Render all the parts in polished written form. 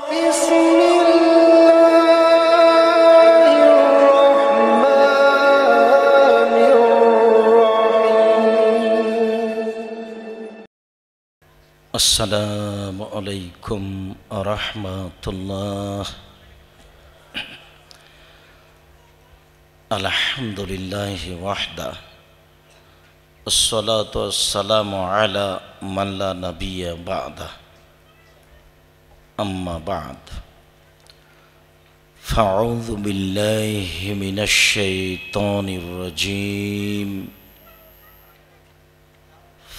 بسم الله الرحمن الرحيم. السلام عليكم ورحمة الله. الحمد لله وحده الصلاة والسلام على من لا نبي بعده. أما بعد فأعوذ بالله من الشيطان الرجيم.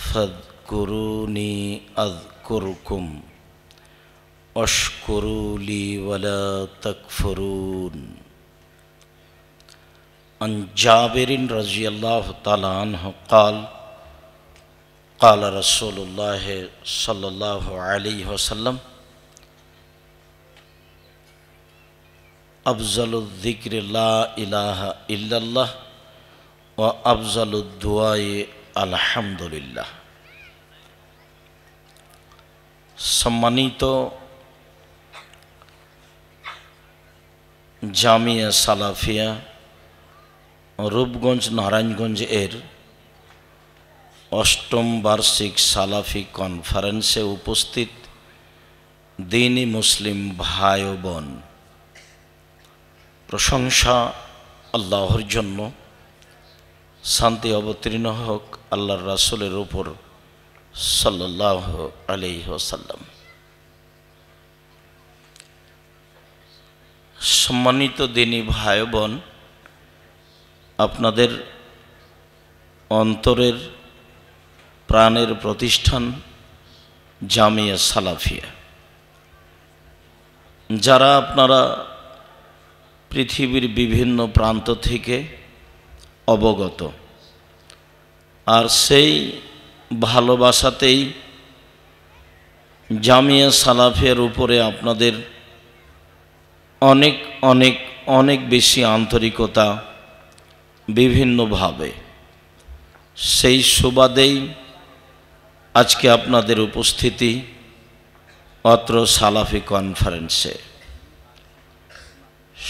فاذكروني أذكركم واشكروا لي ولا تكفرون. عن جابر رضي الله تعالى عنه قال قال رسول الله صلى الله عليه وسلم أفضل الذكر لا إله إلا الله وأفضل الدعاء الحمد لله. সম্মানিত জামিয়া সালাফিয়া রূপগঞ্জ নারায়ণগঞ্জ এর অষ্টম বার্ষিক সালাফি কনফারেন্সে উপস্থিত দ্বীনি মুসলিম ভাই ও বোন, প্রশংসা আল্লাহর জন্য, শান্তি অবতীর্ণ হোক আল্লাহর রাসূলের উপর সাল্লাল্লাহু আলাইহি ওয়াসাল্লাম। সম্মানিত দ্বীনি ভাই বোন, আপনাদের অন্তরের প্রাণের প্রতিষ্ঠান জামিয়া সালাফিয়া, যারা আপনারা পৃথিবীর বিভিন্ন প্রান্ত থেকে অবগত, আর সেই ভালোবাসাতেই জামিয়া সালাফিয়ার উপরে আপনাদের অনেক অনেক অনেক বেশি আন্তরিকতা বিভিন্নভাবে, সেই সুবাদেই আজকে আপনাদের উপস্থিতি অত্র সালাফি কনফারেন্সে।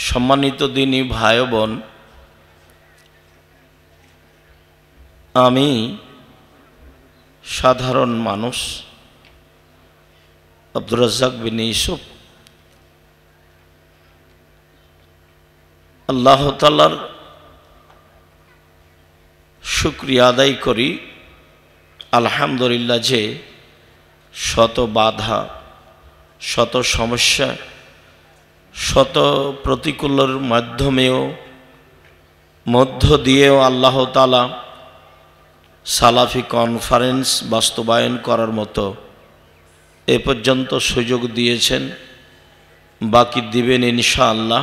সম্মানিত দ্বীনি ভাই বোন, আমি সাধারণ মানুষ আব্দুর রাজ্জাক বিন ইউসুফ। আল্লাহ তাআলার শুকরিয়া আদায় করি আলহামদুলিল্লাহ যে শত বাধা, শত সমস্যা, শত প্রতিকূলের মধ্য দিয়েও আল্লাহ তাআলা সালাফি কনফারেন্স বাস্তবায়ন করার মতো এ পর্যন্ত সুযোগ দিয়েছেন, বাকি দিবেন ইনশাআল্লাহ।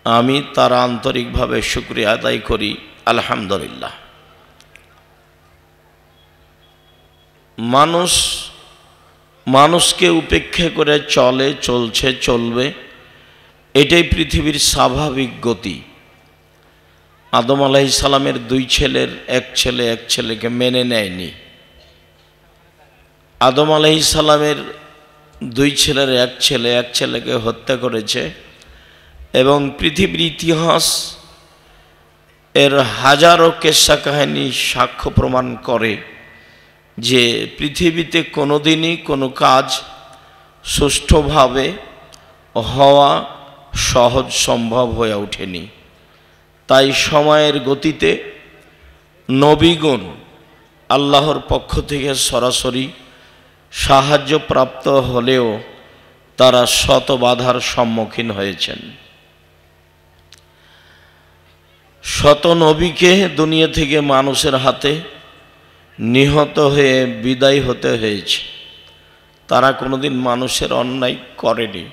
আমি তার আন্তরিকভাবে শুকরিয়া আদায় করি আলহামদুলিল্লাহ। মানুষকে উপেক্ষা করে চলবে, এটাই পৃথিবীর স্বাভাবিক গতি। আদম আলাইহিস সালামের দুই ছেলের এক ছেলেকে মেনে নেয়নি। আদম আলাইহিস সালামের দুই ছেলের এক ছেলেকে হত্যা করেছে, এবং পৃথিবীর ইতিহাস এর হাজারো কিস্সা কাহিনী সাক্ষ্য প্রমাণ করে যে পৃথিবীতে কোনোদিনই কোনো কাজ সুষ্ঠুভাবে হওয়া সহজ সম্ভব হয়ে ওঠেনি। তাই সময়ের গতিতে নবীগণ আল্লাহর পক্ষ থেকে সরাসরি সাহায্যপ্রাপ্ত হলেও তারা শত বাধার সম্মুখীন হয়েছেন। শত নবীকে দুনিয়া থেকে মানুষের হাতে নিহত হয়ে বিদায় হতে হয়েছে। তারা কোনোদিন মানুষের অন্যায় করেনি,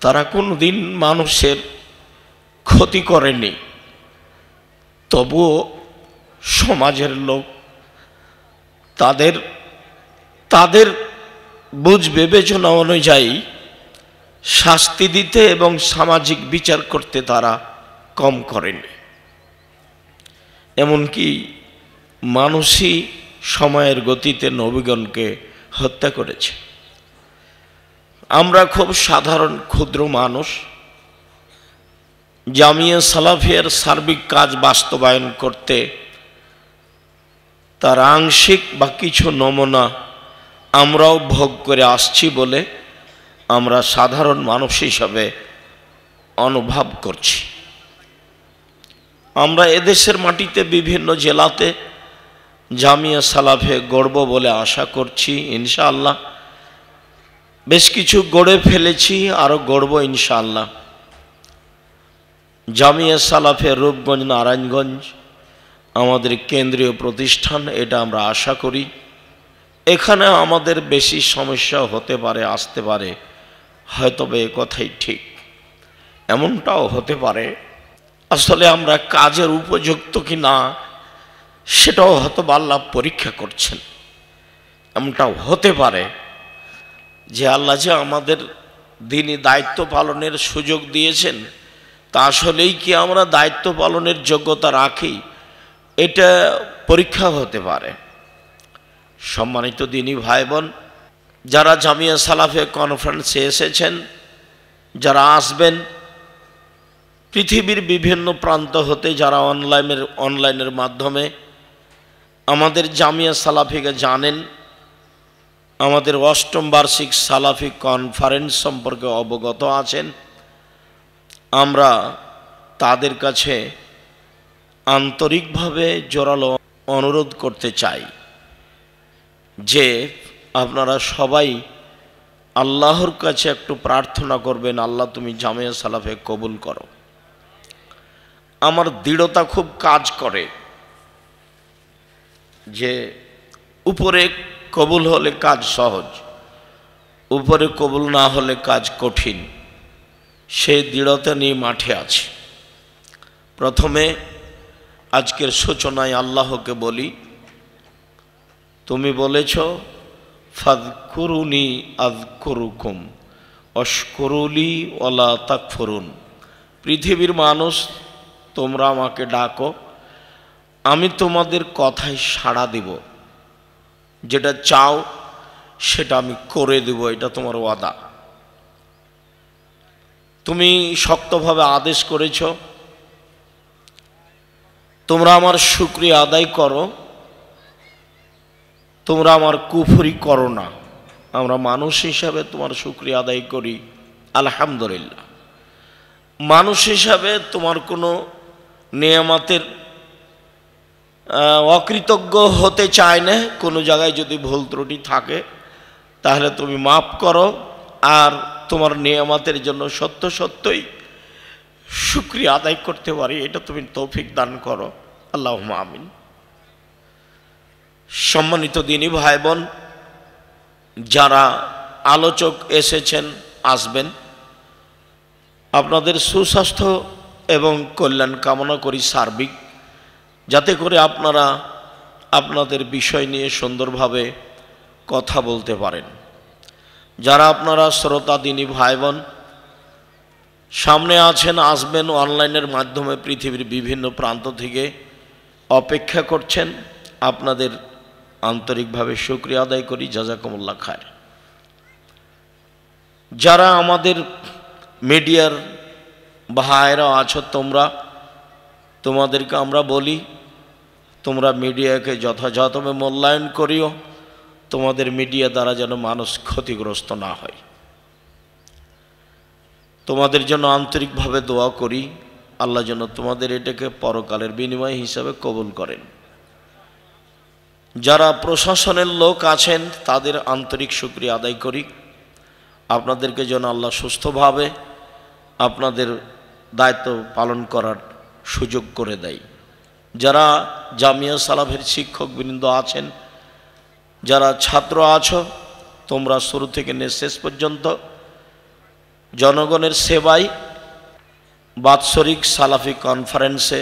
তারা কোনোদিন মানুষের ক্ষতি করেনি, তবুও সমাজের লোক তাদের বুঝ বিবেচনা অনুযায়ী শাস্তি দিতে এবং সামাজিক বিচার করতে তারা কম করেনি। এমনকি মানুষই সময়ের গতিতে নবীগণকে হত্যা করেছে। আমরা খুব সাধারণ ক্ষুদ্র মানুষ। জামিয়া সালাফিয়ার সার্বিক কাজ বাস্তবায়ন করতে তার আংশিক বা কিছু নমুনা আমরাও ভোগ করে আসছি বলে আমরা সাধারণ মানুষ হিসাবে অনুভব করছি। আমরা এদেশের মাটিতে বিভিন্ন জেলাতে জামিয়া সালাফে গড়ব বলে আশা করছি ইনশাআল্লাহ। বেশ কিছু গড়ে ফেলেছি, আরও গড়ব ইনশাআল্লাহ। জামিয়া সালাফে রূপগঞ্জ নারায়ণগঞ্জ আমাদের কেন্দ্রীয় প্রতিষ্ঠান, এটা আমরা আশা করি। এখানে আমাদের বেশি সমস্যা হতে পারে, আসতে পারে, হয়তো এ কথাই ঠিক, এমনটাও হতে পারে আসলে আমরা কাজের উপযুক্ত কি না সেটাও হয়তো আল্লাহ পরীক্ষা করছেন। এমনটাও হতে পারে যে আল্লাহ যে আমাদের দিনই দায়িত্ব পালনের সুযোগ দিয়েছেন তা আসলেই কি আমরা দায়িত্ব পালনের যোগ্যতা রাখি, এটা পরীক্ষা হতে পারে। সম্মানিত দিনী ভাই বোন, যারা জামিয়া সালাফে কনফারেন্সে এসেছেন, যারা আসবেন, পৃথিবীর বিভিন্ন প্রান্ত হতে যারা অনলাইনের মাধ্যমে আমাদের জামিয়া সালাফিকে জানেন, আমাদের অষ্টম বার্ষিক সালাফি কনফারেন্স সম্পর্কে অবগত আছেন, আমরা তাদের কাছে আন্তরিকভাবে জোরালো অনুরোধ করতে চাই যে আপনারা সবাই আল্লাহর কাছে একটু প্রার্থনা করবেন, আল্লাহ তুমি জামিয়া সালাফে কবুল করো। আমার দৃঢ়তা খুব কাজ করে যে উপরে কবুল হলে কাজ সহজ, উপরে কবুল না হলে কাজ কঠিন। সেই দৃঢ়তা নিয়ে মাঠে আছে। প্রথমে আজকের সূচনায় আল্লাহকে বলি, তুমি বলেছ ফাযকুরুনি আযকুরুকুম ওয়াশকুরুলি ওয়ালা তাকফুরুন। পৃথিবীর মানুষ, তোমরা আমাকে ডাকো, আমি তোমাদের কথায় সাড়া দিব, যেটা চাও সেটা আমি করে দেব, এটা তোমার ওয়াদা। তুমি শক্তভাবে আদেশ করেছ, তোমরা আমার শুকরিয়া আদায় করো, তোমরা আমার কুফরি করো না। আমরা মানুষ হিসাবে তোমার শুকরিয়া আদায় করি, আলহামদুলিল্লাহ। মানুষ হিসাবে তোমার কোনো নিয়ামতের অকৃতজ্ঞ হতে চায় না। কোনো জায়গায় যদি ভুল ত্রুটি থাকে তাহলে তুমি মাফ করো, আর তোমার নিয়ামতের জন্য সত্য সত্যই শুকরিয়া আদায় করতে পারি, এটা তুমি তৌফিক দান করো, আল্লাহুম্মা আমিন। সম্মানিত দিনী ভাই বোন, যারা আলোচক এসেছেন, আসবেন, আপনাদের সুস্বাস্থ্য এবং কল্যাণ কামনা করি সার্বিক, যাতে করে আপনারা আপনাদের বিষয় নিয়ে সুন্দরভাবে কথা বলতে পারেন। যারা আপনারা শ্রোতা দিনী ভাই বোন সামনে আছেন, আসবেন, অনলাইনের মাধ্যমে পৃথিবীর বিভিন্ন প্রান্ত থেকে অপেক্ষা করছেন, আপনাদের আন্তরিকভাবে শুকরিয়া আদায় করি, জাযাকুমুল্লাহ খায়র। যারা আমাদের মিডিয়ার ভাইরা আছো, তোমাদেরকে আমরা বলি, তোমরা মিডিয়াকে যথাযথভাবে মূল্যায়ন করিও, তোমাদের মিডিয়া দ্বারা যেন মানুষ ক্ষতিগ্রস্ত না হয়। তোমাদের জন্য আন্তরিকভাবে দোয়া করি, আল্লাহ যেন তোমাদের এটাকে পরকালের বিনিময় হিসাবে কবুল করেন। যারা প্রশাসনের লোক আছেন তাদের আন্তরিক শুকরিয়া আদায় করি, আপনাদেরকে যেন আল্লাহ সুস্থভাবে আপনাদের দায়িত্ব পালন করার সুযোগ করে দেয়। যারা জামিয়া সালাফের শিক্ষকবৃন্দ আছেন, যারা ছাত্র আছো, তোমরা শুরু থেকে শেষ পর্যন্ত জনগণের সেবায় বাৎসরিক সালাফি কনফারেন্সে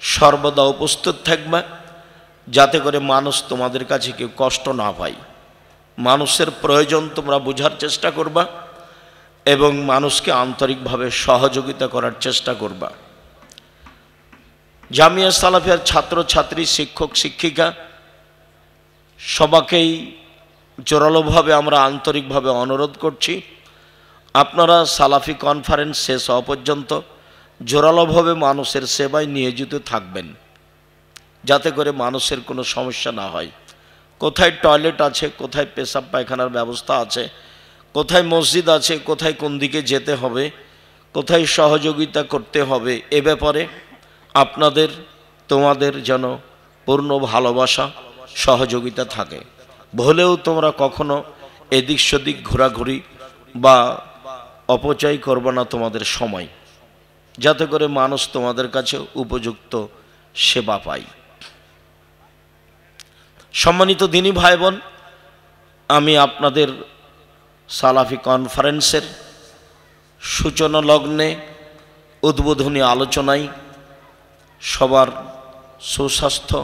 সর্বদা উপস্থিত থাকবে, যাতে করে মানুষ তোমাদের কাছে কেউ কষ্ট না পায়। মানুষের প্রয়োজন তোমরা বোঝার চেষ্টা করবা এবং মানুষকে আন্তরিকভাবে সহযোগিতা করার চেষ্টা করবা। জামিয়া সালাফিয়ার ছাত্র ছাত্রী, শিক্ষক শিক্ষিকা সবাইকেই জোরালোভাবে আমরা আন্তরিকভাবে অনুরোধ করছি, আপনারা সালাফি কনফারেন্স শেষ হওয়া পর্যন্ত জোরালোভাবে মানুষের সেবায় নিয়োজিত থাকবেন, যাতে করে মানুষের কোনো সমস্যা না হয়। কোথায় টয়লেট আছে, কোথায় পেশাব পায়খানার ব্যবস্থা আছে, কোথায় মসজিদ আছে, কোথায় কোন দিকে যেতে হবে, কোথায় সহযোগিতা করতে হবে, এ ব্যাপারে আপনাদের তোমাদের যেন পূর্ণ ভালোবাসা সহযোগিতা থাকে। ভুলেও তোমরা কখনো এদিক সেদিক ঘোরাঘুরি বা অপচয় করবে না তোমাদের সময়, যাতে করে মানুষ তোমাদের কাছে উপযুক্ত সেবা পায়। সম্মানিত দিনী ভাই বোন, আমি আপনাদের সালাফি কনফারেন্সের সূচনা লগ্নে উদ্বোধনী আলোচনায় সবার সুস্বাস্থ্য,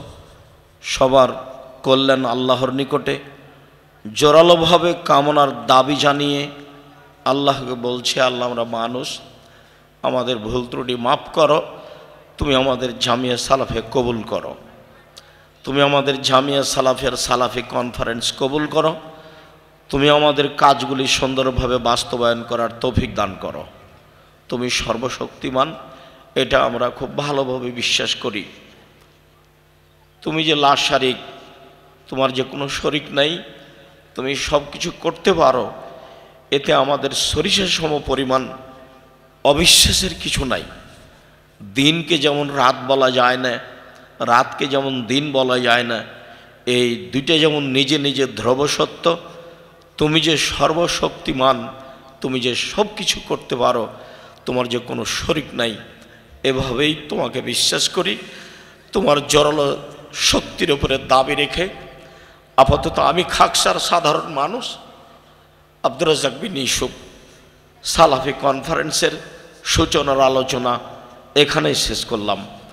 সবার কল্যাণ আল্লাহর নিকটে জোরালোভাবে কামনার দাবি জানিয়ে আল্লাহকে বলছি, আল্লাহ আমরা মানুষ, আমাদের ভুল ত্রুটি মাফ করো, তুমি আমাদের জামিয়া সালাফে কবুল করো, তুমি আমাদের জামিয়া সালাফের সালাফি কনফারেন্স কবুল করো, তুমি আমাদের কাজগুলি সুন্দরভাবে বাস্তবায়ন করার তৌফিক দান করো। তুমি সর্বশক্তিমান, এটা আমরা খুব ভালোভাবে বিশ্বাস করি। তুমি যে লা শারিক, তোমার যে কোনো শরিক নাই, তুমি সব কিছু করতে পারো, এতে আমাদের সরিষার সম পরিমাণ অবিশ্বাসের কিছু নাই। দিনকে যেমন রাত বলা যায় না, রাতকে যেমন দিন বলা যায় না, এই দুইটা যেমন নিজে নিজে ধ্রুব সত্য, তুমি যে সর্বশক্তিমান, তুমি যে সব কিছু করতে পারো, তোমার যে কোনো শরিক নাই, এভাবেই তোমাকে বিশ্বাস করি। তোমার জোরালো শক্তির উপরে দাবি রেখে আপাতত আমি খাকসার সাধারণ মানুষ আব্দুর রাজ্জাক বিন ইউসুফ সালাফি কনফারেন্সের সূচনার আলোচনা এখানেই শেষ করলাম।